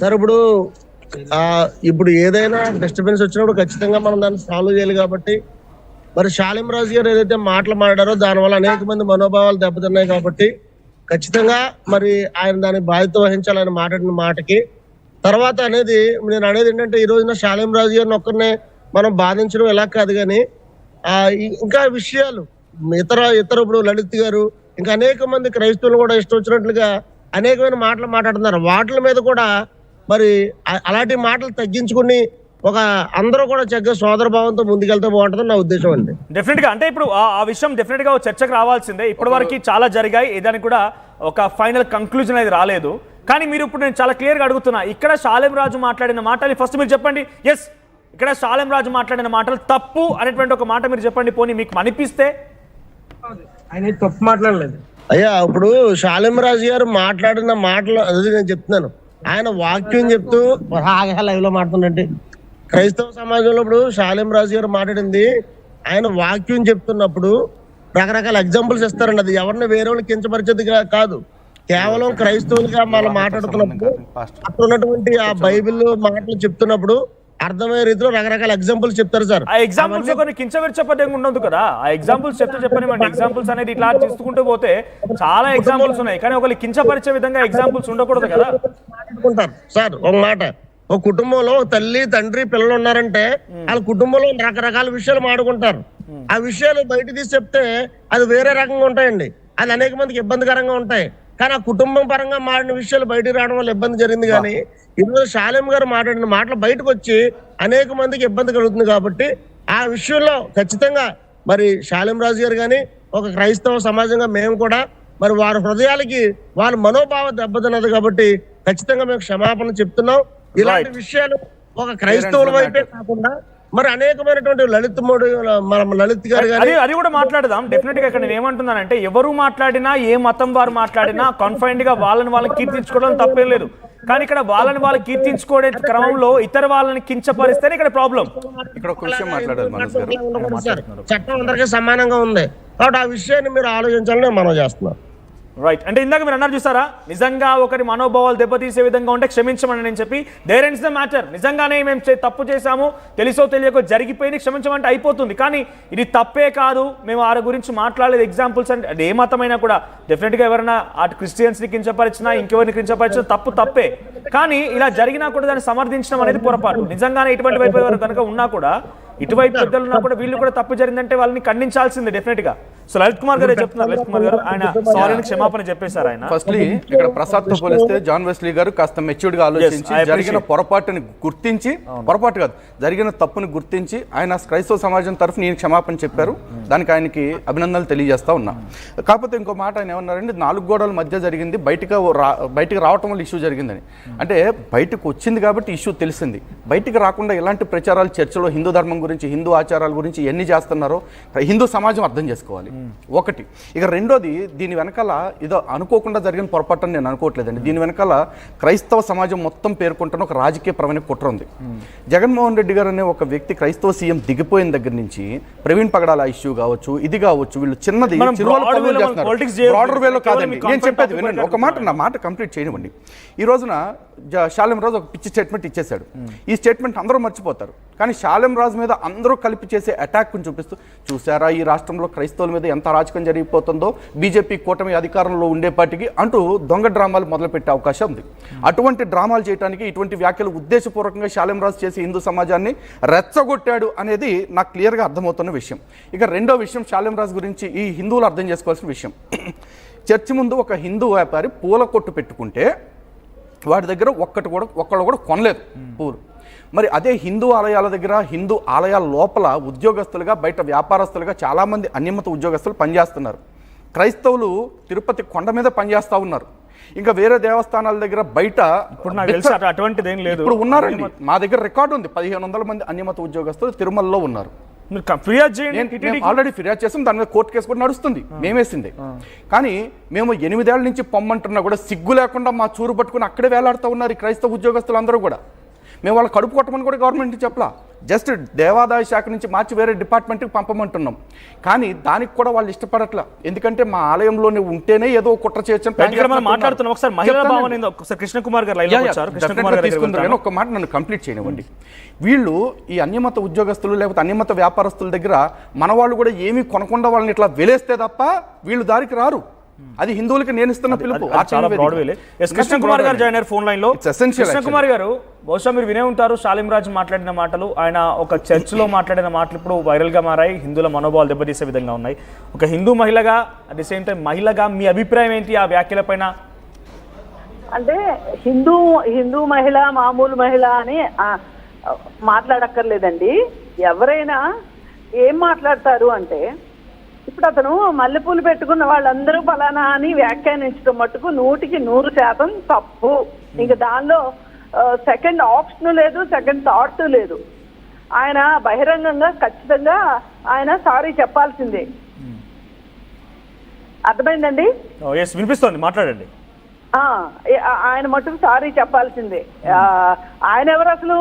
Sir ఇప్పుడు ఏదైనా disturbance వచ్చినప్పుడు ఖచ్చితంగా మనం దాన్ని సాల్వ్ చేయాలి కాబట్టి మరి షాలిం రాజు గారు ఏదైతే మాటలు మాట్లాడారో దానివల్ల అనేక మంది మనోభావాలు దెబ్బతిన్నాయి కాబట్టి ఖచ్చితంగా మరి ఆయన దాని బాధ్యత వహించాలని మాట్లాడిన మాటకి తర్వాత నేను అనేది ఏంటంటే ఈ రోజున షాలిం రాజు గారిని ఒక్కరినే మనం బాధించడం ఎలా కాదు కానీ ఇంకా విషయాలు ఇతర ఇప్పుడు లలిత్ గారు ఇంకా అనేక మంది క్రైస్తవులు కూడా ఇష్టం వచ్చినట్లుగా అనేకమైన మాటలు మాట్లాడుతున్నారు. వాటి మీద కూడా మరి అలాంటి మాటలు తగ్గించుకుని అందరూ కూడా చక్కగా సోదర భావంతో ముందుకెళ్తే బాగుంటుందని నా ఉద్దేశం అండి. డెఫినెట్ గా అంటే ఇప్పుడు ఆ విషయం డెఫినెట్ గా చర్చకు రావాల్సిందే. ఇప్పటి వరకు చాలా జరిగాయి, ఏదానికి కూడా ఒక ఫైనల్ కంక్లూజన్ అనేది రాలేదు. కానీ మీరు ఇప్పుడు నేను చాలా క్లియర్ గా అడుగుతున్నా, ఇక్కడ షాలిం రాజు మాట్లాడిన మాటలు ఫస్ట్ మీరు చెప్పండి. ఎస్, ఇక్కడ షాలిం రాజు మాట్లాడిన మాటలు తప్పు అనేటువంటి ఒక మాట మీరు చెప్పండి. పోనీ మీకు అనిపిస్తే. ఆయన తప్పు మాట్లాడలేదు అయ్యా. ఇప్పుడు షాలిం రాజు గారు మాట్లాడిన మాటలు అది నేను చెప్తున్నాను. ఆయన వాక్యం చెప్తూ లైవ్ లో మాట్లాడుతుందంటే క్రైస్తవ సమాజంలో ఇప్పుడు షాలిం రాజు గారు మాట్లాడింది ఆయన వాక్యం చెప్తున్నప్పుడు రకరకాల ఎగ్జాంపుల్స్ ఇస్తారండి. అది ఎవరిని వేరే వాళ్ళు కించపరిచేది కాదు, కేవలం క్రైస్తవులుగా మనం మాట్లాడుతున్నప్పుడు అక్కడ ఉన్నటువంటి ఆ బైబిల్ మాటలు చెప్తున్నప్పుడు అర్థమయ్యే రీతిలో రకరకాల ఎగ్జాంపుల్స్ చెప్తారు సార్. ఆ ఎగ్జాంపుల్స్ కొన్ని కించపరిచే పదంగా ఉండదు కదా. ఆ ఎగ్జాంపుల్స్ చెప్పనివ్వండి. ఎగ్జాంపుల్స్ అనేది ఇట్లా తీసుకుంటూ పోతే చాలా ఎగ్జాంపుల్స్ ఉన్నాయి, కానీ ఒకళ్ళు కించపరిచే విధంగా ఎగ్జాంపుల్స్ ఉండకూడదు కదా. సార్ ఒక కుటుంబంలో తల్లి తండ్రి పిల్లలు ఉన్నారంటే వాళ్ళ కుటుంబంలో రకరకాల విషయాలు మాడుకుంటారు. ఆ విషయాలు బయట తీసి చెప్తే అది వేరే రకంగా ఉంటాయండి. అది అనేక మందికి ఇబ్బందికరంగా ఉంటాయి. కానీ ఆ కుటుంబం పరంగా మాడిన విషయాలు బయటకు రావడం వల్ల ఇబ్బంది జరిగింది. కానీ ఈరోజు షాలిం గారు మాట్లాడిన మాటలు బయటకు వచ్చి అనేక మందికి ఇబ్బంది కలుగుతుంది. కాబట్టి ఆ విషయంలో ఖచ్చితంగా మరి షాలిం రాజు గారు కానీ ఒక క్రైస్తవ సమాజంగా మేము కూడా మరి వారి హృదయాలకి వాళ్ళ మనోభావం దెబ్బతిన్నది కాబట్టి ఖచ్చితంగా మేము క్షమాపణ చెప్తున్నాం. ఇలాంటి విషయాలు ఒక క్రైస్తవుల వైపే కాకుండా మరి అనేకమైనటువంటి లలిత్ గారు అది కూడా మాట్లాడదాం. డెఫినెట్ గా ఇక్కడ నేను ఏమంటున్నానంటే ఎవరు మాట్లాడినా ఏ మతం వారు మాట్లాడినా కాన్ఫైన్డ్ గా వాళ్ళని కీర్తించుకోవడం తప్పేం లేదు. కానీ ఇక్కడ వాళ్ళని కీర్తించుకోవడే క్రమంలో ఇతర వాళ్ళని కించపరిస్తేనే ఇక్కడ ప్రాబ్లం. ఇక్కడ ఒక విషయం మాట్లాడాలి, చట్టం అందరికీ సమానంగా ఉంది కాబట్టి ఆ విషయాన్ని మీరు ఆలోచించాలని మనం చేస్తున్నాం. రైట్. అంటే ఇందాక మీరు అన్నారు చూసారా, నిజంగా ఒకరి మనోభావాలు దెబ్బతీసే విధంగా ఉంటే క్షమించమని నేను చెప్పి దేర్ ఎండ్స్ ద మ్యాటర్. నిజంగానే మేము తప్పు చేశాము, తెలిసో తెలియకో జరిగిపోయింది, క్షమించమంటే అయిపోతుంది. కానీ ఇది తప్పే కాదు, మేము వారి గురించి మాట్లాడలేదు ఎగ్జాంపుల్స్ అంటే అది ఏ మతమైనా కూడా డెఫినెట్గా ఎవరైనా అటు క్రిస్టియన్స్ని కించపరిచినా ఇంకెవరిని కించపరిచినా తప్పే. కానీ ఇలా జరిగినా కూడా దాన్ని సమర్థించడం అనేది పొరపాటు. నిజంగానే ఇటువంటి వైపు ఎవరు కనుక ఉన్నా కూడా, ఇటువైపు పెద్దలు ఉన్నా కూడా వీళ్ళు కూడా తప్పు జరిగిందంటే వాళ్ళని ఖండించాల్సిందే డెఫినెట్ గా. సో లలిత్ కుమార్ గారు చెప్తున్నారు. లలిత్ కుమార్ గారు ఆయన సారీని క్షమాపణ చెప్పేశారు. ఆయన ఫస్ట్లీ ఇక్కడ ప్రసాద్ తో పోలిస్తే జాన్ వెస్లీ గారు కాస్త మెచ్యూర్డ్ గా ఆలోచించి జరిగిన పొరపాటుని గుర్తించి, పొరపాటు కాదు జరిగిన తప్పుని గుర్తించి ఆయన క్రైస్తవ సమాజం తరఫున నేను క్షమాపణ చెప్పారు. దానికి ఆయనకి అభినందనలు తెలియజేస్తా ఉన్నా. కాకపోతే ఇంకో మాట ఆయన ఏమన్నారంటే 4 గోడల మధ్య జరిగింది, బయటికి రావటం వల్ల ఇష్యూ జరిగిందని. అంటే బయటకు వచ్చింది కాబట్టి ఇష్యూ తెలిసింది. బయటికి రాకుండా ఎలాంటి ప్రచారాలు చర్చలో హిందూ ధర్మం గురించి, హిందూ ఆచారాల గురించి ఎన్ని చేస్తున్నారో హిందూ సమాజం అర్థం చేసుకోవాలి. ఒకటి. ఇక రెండోది, దీని వెనకాల ఏదో అనుకోకుండా జరిగిన పొరపాటు నేను అనుకోవట్లేదండి. దీని వెనకాల క్రైస్తవ సమాజం మొత్తం పేర్కొంటున్న ఒక రాజకీయ ప్రవణ కుట్ర ఉంది. జగన్మోహన్ రెడ్డి గారు అనే ఒక వ్యక్తి క్రైస్తవ సీఎం దిగిపోయిన దగ్గర నుంచి ప్రవీణ్ పగడాల ఇష్యూ కావచ్చు, ఇది కావచ్చు, వీళ్ళు చిన్నది బ్రాడర్ వేలో కాదండి నేను చెప్పేది వినండి. ఒక మాట, నా మాట కంప్లీట్ చేయనివ్వండి. ఈ రోజున షాలిం రాజు ఒక పిచ్చి స్టేట్మెంట్ ఇచ్చేశాడు. ఈ స్టేట్మెంట్ అందరూ మర్చిపోతారు, కానీ షాలిం రాజు మీద అందరూ కలిపి చేసే అటాక్ని చూపిస్తూ, చూసారా ఈ రాష్ట్రంలో క్రైస్తవుల మీద ఎంత అరాచకం జరిగిపోతుందో, బీజేపీ కూటమి అధికారంలో ఉండేపాటికి అంటూ దొంగ డ్రామాలు మొదలుపెట్టే అవకాశం ఉంది. అటువంటి డ్రామాలు చేయడానికి, ఇటువంటి వ్యాఖ్యలు ఉద్దేశపూర్వకంగా షాలిం రాజు చేసి హిందూ సమాజాన్ని రెచ్చగొట్టాడు అనేది నాకు క్లియర్గా అర్థమవుతున్న విషయం. ఇక రెండో విషయం, షాలిం రాజు గురించి ఈ హిందువులు అర్థం చేసుకోవాల్సిన విషయం. చర్చి ముందు ఒక హిందూ వ్యాపారి పూల కొట్టు పెట్టుకుంటే వాడి దగ్గర ఒక్కళ్ళు కూడా కొనలేదు పూలు. మరి అదే హిందూ ఆలయాల దగ్గర, హిందూ ఆలయాల లోపల ఉద్యోగస్తులుగా, బయట వ్యాపారస్తులుగా చాలామంది అన్యమత ఉద్యోగస్తులు పనిచేస్తున్నారు. క్రైస్తవులు తిరుపతి కొండ మీద పనిచేస్తూ ఉన్నారు. ఇంకా వేరే దేవస్థానాల దగ్గర బయట అటువంటిది ఏం లేదు. ఇప్పుడు ఉన్నారండి, మా దగ్గర రికార్డు ఉంది, 1500 మంది అన్యమత ఉద్యోగస్తులు తిరుమలలో ఉన్నారు. ఆల్రెడీ ఫిర్యాదు చేసాం, దాని మీద కోర్టు కేసు కూడా నడుస్తుంది, మేమేసింది. కానీ మేము 8 ఏళ్ల నుంచి పొమ్మంటున్నా కూడా సిగ్గు లేకుండా మా చూరు పట్టుకుని అక్కడే వేలాడుతూ ఉన్నారు ఈ క్రైస్తవ ఉద్యోగస్తులు అందరూ కూడా. మేము వాళ్ళ కడుపు కొట్టమని కూడా గవర్నమెంట్ చెప్పలా. జస్ట్ దేవాదాయ శాఖ నుంచి మార్చి వేరే డిపార్ట్మెంట్కి పంపమంటున్నాం. కానీ దానికి కూడా వాళ్ళు ఇష్టపడట్లా. ఎందుకంటే మా ఆలయంలోనే ఉంటేనే ఏదో కుట్ర చేయొచ్చు మాట్లాడుతున్నాం. ఒకసారి మహిళా భావన ఏందో ఒకసారి కృష్ణకుమార్ గారు లైన్లో వచ్చారు. కృష్ణకుమార్ గారు తీసుకుంటారు. ఒక మాట నన్ను కంప్లీట్ చేయనివ్వండి. వీళ్ళు ఈ అన్యమత ఉద్యోగస్తులు లేకపోతే అన్యమత వ్యాపారస్తుల దగ్గర మన వాళ్ళు కూడా ఏమీ కొనకుండా వాళ్ళని ఇట్లా వెలేస్తే తప్ప వీళ్ళు దారికి రారు. అది హిందువులకి నేను ఇస్తున్న పిలుపు. కృష్ణకుమార్ గారు జాయిన్ అయ్యారు ఫోన్ లైన్ లో. కృష్ణకుమార్ గారు, బహుశా మీరు వినే ఉంటారు షాలిం రాజ్ మాట్లాడిన మాటలు, ఆయన ఒక చర్చ్ లో మాట్లాడిన మాటలు ఇప్పుడు వైరల్ గా మారాయి, హిందువుల మనోభావాలు దెబ్బతీసే విధంగా ఉన్నాయి. ఒక హిందూ మహిళగా అట్ ది సేమ్ టైం మహిళగా మీ అభిప్రాయం ఏంటి ఆ వ్యాఖ్యల పైన? అంటే హిందూ మహిళ మామూలు మహిళ అని మాట్లాడక్కర్లేదండి. ఎవరైనా ఏం మాట్లాడతారు అంటే, ఇప్పుడు అతను మల్లెపూలు పెట్టుకున్న వాళ్ళందరూ ఫలానా అని వ్యాఖ్యానించడం మట్టుకు 100% తప్పు. ఇంకా దానిలో సెకండ్ ఆప్షన్ లేదు, సెకండ్ థాట్ లేదు. ఆయన బహిరంగంగా ఖచ్చితంగా ఆయన సారీ చెప్పాల్సిందే. అర్థమైందండి? వినిపిస్తోంది, మాట్లాడండి. ఆయన మట్టుకు సారీ చెప్పాల్సిందే. ఆయన ఎవరు అసలు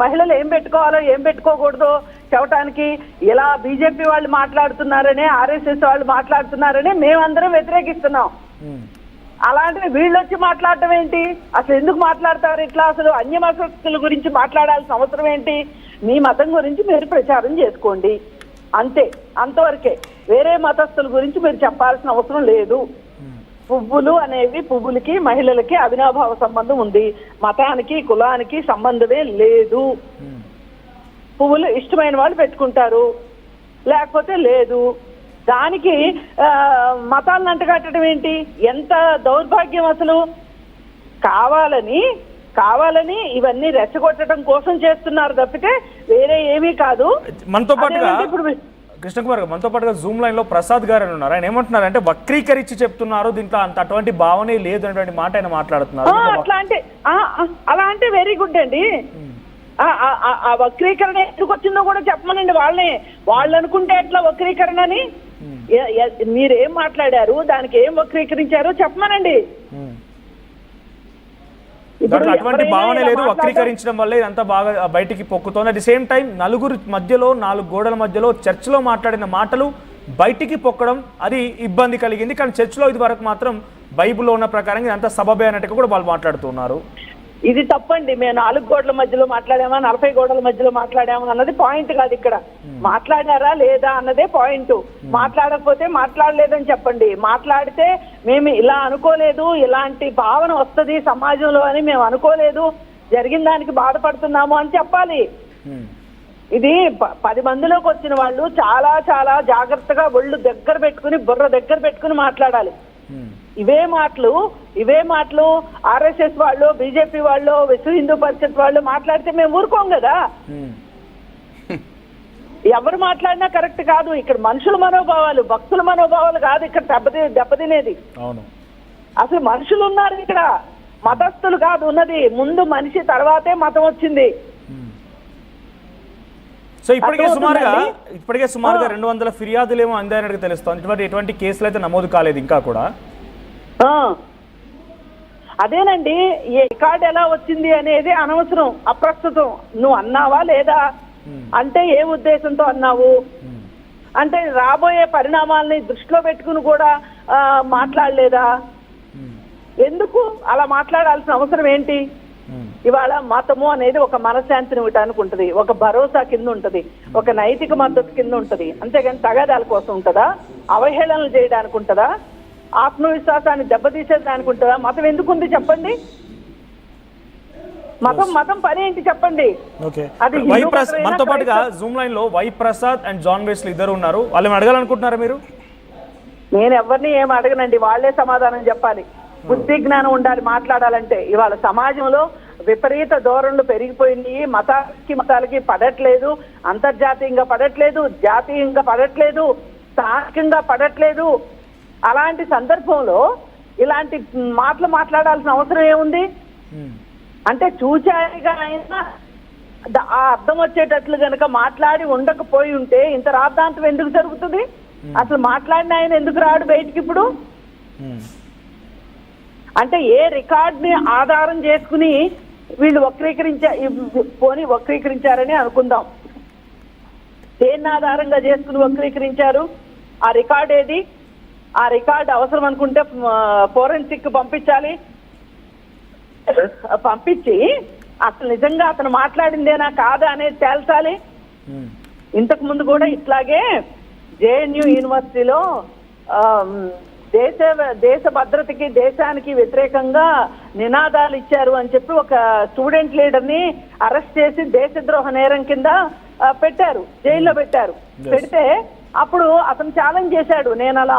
మహిళలు ఏం పెట్టుకోవాలో ఏం పెట్టుకోకూడదో చెప్పడానికి? ఇలా బీజేపీ వాళ్ళు మాట్లాడుతున్నారనే, ఆర్ఎస్ఎస్ వాళ్ళు మాట్లాడుతున్నారనే మేమందరం వ్యతిరేకిస్తున్నాం. అలాంటివి వీళ్ళు వచ్చి మాట్లాడటం ఏంటి? అసలు ఎందుకు మాట్లాడతారు ఇట్లా? అసలు అన్య మతస్థుల గురించి మాట్లాడాల్సిన అవసరం ఏంటి? మీ మతం గురించి మీరు ప్రచారం చేసుకోండి, అంతే, అంతవరకే. వేరే మతస్థుల గురించి మీరు చెప్పాల్సిన అవసరం లేదు. పువ్వులు అనేవి, పువ్వులకి మహిళలకి అవినాభావ సంబంధం ఉంది, మతానికి కులానికి సంబంధమే లేదు. పువ్వులు ఇష్టమైన వాళ్ళు పెట్టుకుంటారు, లేకపోతే లేదు. దానికి మతాలను అంటగట్టడం ఏంటి? ఎంత దౌర్భాగ్యం అసలు! కావాలని ఇవన్నీ రెచ్చగొట్టడం కోసం చేస్తున్నారు తప్పితే వేరే ఏమీ కాదు. మనతో పాటుగా కృష్ణకుమార్ గారు, మనతో పాటుగా జూమ్ లైన్ లో ప్రసాద్ గారు అని ఉన్నారు. ఆయన ఏమంటున్నారు అంటే వక్రీకరించి చెప్తున్నారు, దీంట్లో అటువంటి భావనే లేదు అనేటువంటి మాట ఆయన మాట్లాడుతున్నారు. అలా అంటే వెరీ గుడ్ అండి. ఆ వక్రీకరణ ఎందుకు వచ్చిందో కూడా చెప్పమనండి. వాళ్ళు అనుకుంటే ఎట్లా వక్రీకరణ అని? మీరేం మాట్లాడారు, దానికి ఏం వక్రీకరించారో చెప్పమనండి. అటువంటి భావనే లేదు, వక్రీకరించడం వల్ల ఇదంతా బాగా బయటికి పొక్కుతోంది. అట్ ది సేమ్ టైం నలుగురు మధ్యలో, 4 గోడల మధ్యలో చర్చిలో మాట్లాడిన మాటలు బయటికి పొక్కడం అది ఇబ్బంది కలిగింది. కానీ చర్చిలో ఇది వరకు మాత్రం బైబిల్లో ఉన్న ప్రకారం ఇదంతా సబబే అన్నట్టుగా కూడా వాళ్ళు మాట్లాడుతున్నారు. ఇది తప్పండి. మేము 4 గోడల మధ్యలో మాట్లాడామా, 40 గోడల మధ్యలో మాట్లాడామా అన్నది పాయింట్ కాదు ఇక్కడ. మాట్లాడారా లేదా అన్నదే పాయింట్. మాట్లాడకపోతే మాట్లాడలేదని చెప్పండి. మాట్లాడితే మేము ఇలా అనుకోలేదు, ఇలాంటి భావన వస్తుంది సమాజంలో అని మేము అనుకోలేదు, జరిగిన దానికి బాధపడుతున్నాము అని చెప్పాలి. ఇది 10 మందిలోకి వచ్చిన వాళ్ళు చాలా చాలా జాగ్రత్తగా ఒళ్ళు దగ్గర పెట్టుకుని, బుర్ర దగ్గర పెట్టుకుని మాట్లాడాలి. ఇవే మాటలు ఆర్ఎస్ఎస్ వాళ్ళు, బీజేపీ వాళ్ళు, విశ్వ హిందూ పరిషత్ వాళ్ళు మాట్లాడితే మేము ఊరుకోం కదా. ఎవరు మాట్లాడినా కరెక్ట్ కాదు. ఇక్కడ మనుషుల మనోభావాలు, భక్తుల మనోభావాలు కాదు ఇక్కడ దెబ్బతినేది. అసలు మనుషులు ఉన్నారు ఇక్కడ, మతస్థులు కాదు ఉన్నది. ముందు మనిషి, తర్వాతే మతం వచ్చింది. సో ఇప్పటికే సుమారుగా 200 ఫిర్యాదులు ఏమో అందాయనట్టు తెలుస్తోంది. ఎటువంటి కేసులు అయితే నమోదు కాలేదు ఇంకా కూడా. అదేనండి, ఈ రికార్డు ఎలా వచ్చింది అనేది అనవసరం, అప్రస్తుతం. నువ్వు అన్నావా లేదా అంటే ఏ ఉద్దేశంతో అన్నావు అంటే రాబోయే పరిణామాలని దృష్టిలో పెట్టుకుని కూడా మాట్లాడలేదా? ఎందుకు అలా మాట్లాడాల్సిన అవసరం ఏంటి? ఇవాళ మతము అనేది ఒక మనశ్శాంతిని ఇవ్వటానికి ఉంటుంది, ఒక భరోసా కింద ఉంటుంది, ఒక నైతిక మద్దతు కింద ఉంటుంది. అంతేగాని తగాదాల కోసం ఉంటుందా? అవహేళనలు చేయడానికి ఉంటుందా? ఆత్మవిశ్వాసాన్ని దెబ్బతీసేదానికి ఉంటుందా? మతం ఎందుకుంది చెప్పండి? మతం పని ఏంటి చెప్పండి? మనతో పాటుగా జూమ్ లైన్ లో Y Prasad and John Wesley ఇద్దరు ఉన్నారు. వాళ్ళని అడగాలనుకుంటున్నారా మీరు? నేను ఎవరిని ఏం అడగనండి, వాళ్లే సమాధానం చెప్పాలి. బుద్ధి జ్ఞానం ఉండాలి మాట్లాడాలంటే. ఇవాళ సమాజంలో విపరీత ధోరణులు పెరిగిపోయినాయి. మతాలకి పడట్లేదు, అంతర్జాతీయంగా పడట్లేదు, జాతీయంగా పడట్లేదు, స్థానికంగా పడట్లేదు. అలాంటి సందర్భంలో ఇలాంటి మాటలు మాట్లాడాల్సిన అవసరం ఏముంది? అంటే చూచాయిగా అయినా ఆ అర్థం వచ్చేటట్లు గనక మాట్లాడి ఉండకపోయి ఉంటే ఇంత రాద్ధాంతం ఎందుకు జరుగుతుంది? అసలు మాట్లాడిన ఆయన ఎందుకు రాడు బయటికి ఇప్పుడు? అంటే ఏ రికార్డ్ ని ఆధారం చేసుకుని వీళ్ళు వక్రీకరించారని అనుకుందాం. దేన్ని ఆధారంగా చేసుకుని వక్రీకరించారు? ఆ రికార్డ్ ఏది? ఆ రికార్డ్ అవసరం అనుకుంటే ఫోరెన్సిక్ పంపించాలి. పంపించి అసలు నిజంగా అతను మాట్లాడిందేనా కాదా అనేది తేల్చాలి. ఇంతకు ముందు కూడా ఇట్లాగే జేఎన్యూ యూనివర్సిటీలో దేశ భద్రతకి దేశానికి వ్యతిరేకంగా నినాదాలు ఇచ్చారు అని చెప్పి ఒక స్టూడెంట్ లీడర్ ని అరెస్ట్ చేసి దేశద్రోహ నేరం కింద పెట్టారు, జైల్లో పెట్టారు. పెడితే అప్పుడు అతను ఛాలెంజ్ చేశాడు, నేను అలా